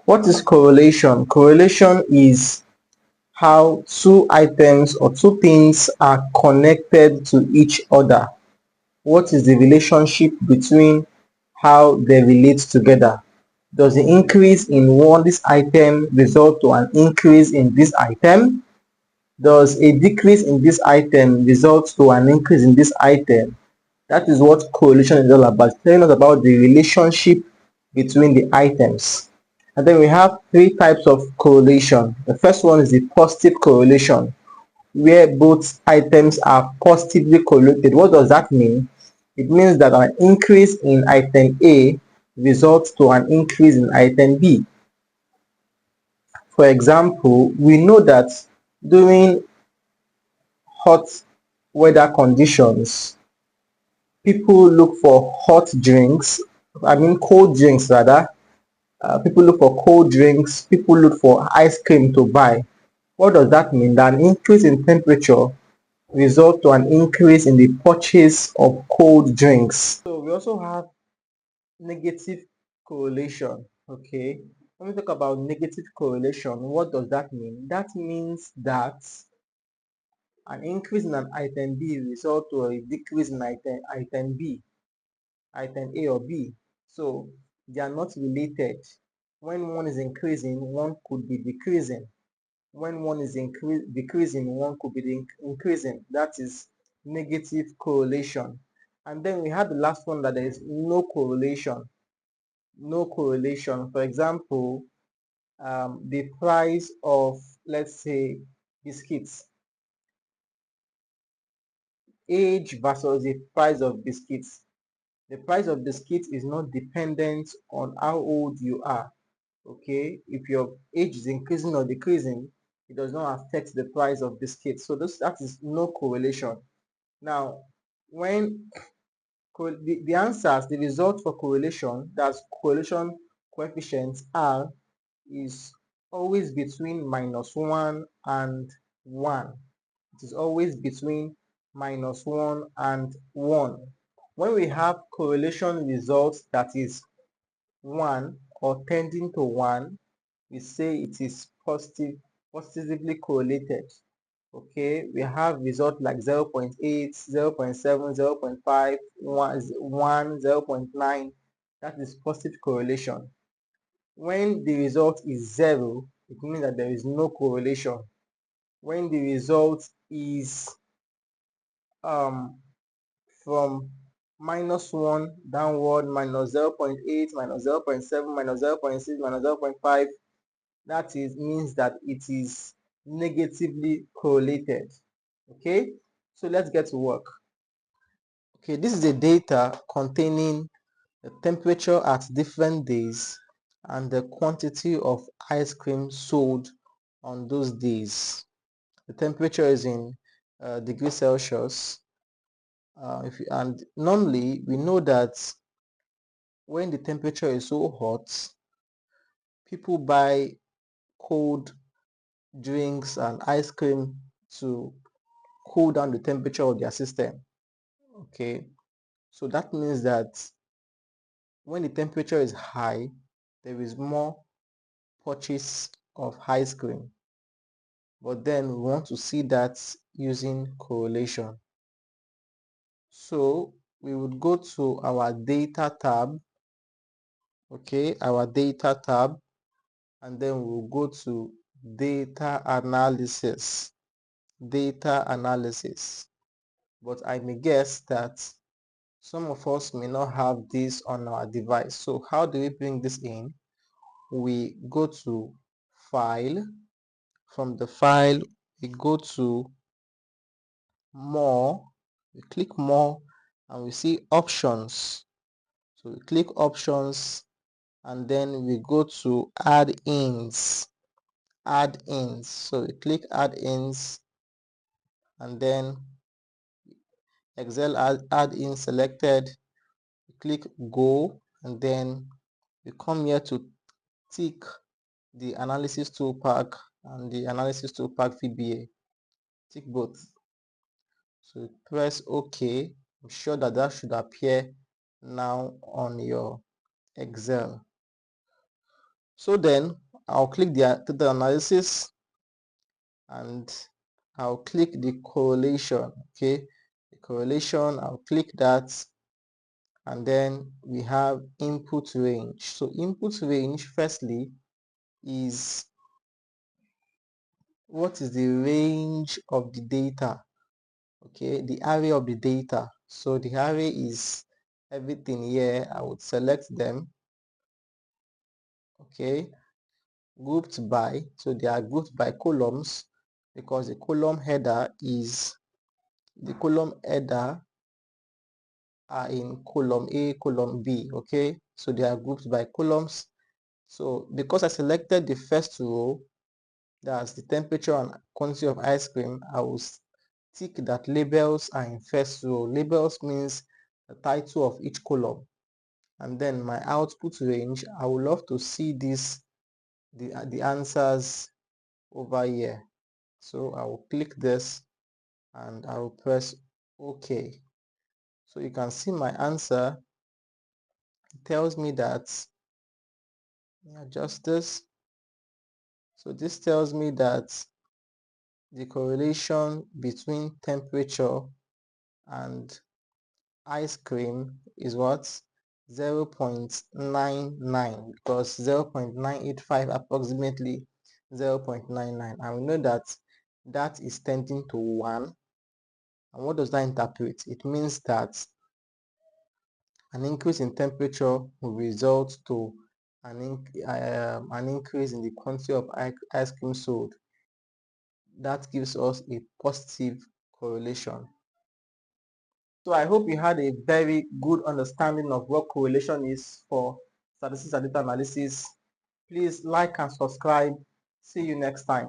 What is correlation? Correlation is how two items or two things are connected to each other. What is the relationship between how they relate together? Does the increase in this item result to an increase in this item? Does a decrease in this item result to an increase in this item? That is what correlation is all about, telling us about the relationship between the items. And then we have three types of correlation. The first one is the positive correlation, where both items are positively correlated. What does that mean? It means that an increase in item A results to an increase in item B. For example, we know that during hot weather conditions, people look for cold drinks rather. People look for cold drinks, people look for ice cream to buy. What does that mean? That an increase in temperature result to an increase in the purchase of cold drinks. So we also have negative correlation. Okay, when we talk about negative correlation, what does that mean? That means that an increase in an item B result to a decrease in item B, item A or B. So they are not related. When one is increasing, one could be decreasing. When one is decreasing, one could be increasing. That is negative correlation. And then we have the last one, that there is no correlation. No correlation. For example, the price of, let's say, biscuits, age versus the price of biscuits. The price of biscuits is not dependent on how old you are. Okay, if your age is increasing or decreasing, it does not affect the price of biscuits. So that is no correlation. Now, when the answers, the result for correlation, that's correlation coefficient R, is always between -1 and 1. It is always between -1 and 1. When we have correlation results that is 1 or tending to 1, we say it is positively correlated. Okay, we have results like 0.8, 0.7, 0.5, 1, 0.9. That is positive correlation. When the result is 0, it means that there is no correlation. When the result is from -1 downward, -0.8, -0.7, -0.6, -0.5, that means that it is negatively correlated. Okay, so let's get to work. Okay, this is the data containing the temperature at different days and the quantity of ice cream sold on those days. The temperature is in degrees Celsius. And normally we know that when the temperature is so hot, people buy cold drinks and ice cream to cool down the temperature of their system. Okay, so that means that when the temperature is high, there is more purchase of ice cream. But then we want to see that using correlation. So we would go to our data tab. Okay, our data tab, and then we'll go to data analysis. Data analysis. But I may guess that some of us may not have this on our device. So how do we bring this in? We go to file. From the file, we go to more. We click more and we see options. So we click options and then we go to add-ins. Add-ins. So we click add-ins and then Excel add-in selected. Click go and then we come here to tick the analysis toolpak and the analysis toolpak VBA. Tick both. So press OK. I'm sure that should appear now on your Excel. So then I'll click the data analysis and I'll click the correlation. Okay, the correlation, I'll click that, and then we have input range. So input range firstly is what is the range of the data. Okay, the array of the data. So the array is everything here. I would select them. Okay, grouped by, so they are grouped by columns because the column header are in column A, column B. Okay, so they are grouped by columns. So because I selected the first row, that's the temperature and quantity of ice cream, I will tick that labels are in first row. Labels means the title of each column. And then my output range, I would love to see the answers over here. So I will click this and I will press OK. So you can see my answer. It tells me that, let me adjust this. So this tells me that the correlation between temperature and ice cream is what? 0.99, because 0.985 approximately 0.99. And we know that that is tending to 1. And what does that interpret? It means that an increase in temperature will result to an increase in the quantity of ice cream sold. That gives us a positive correlation. So I hope you had a very good understanding of what correlation is for statistics and data analysis. Please like and subscribe. See you next time.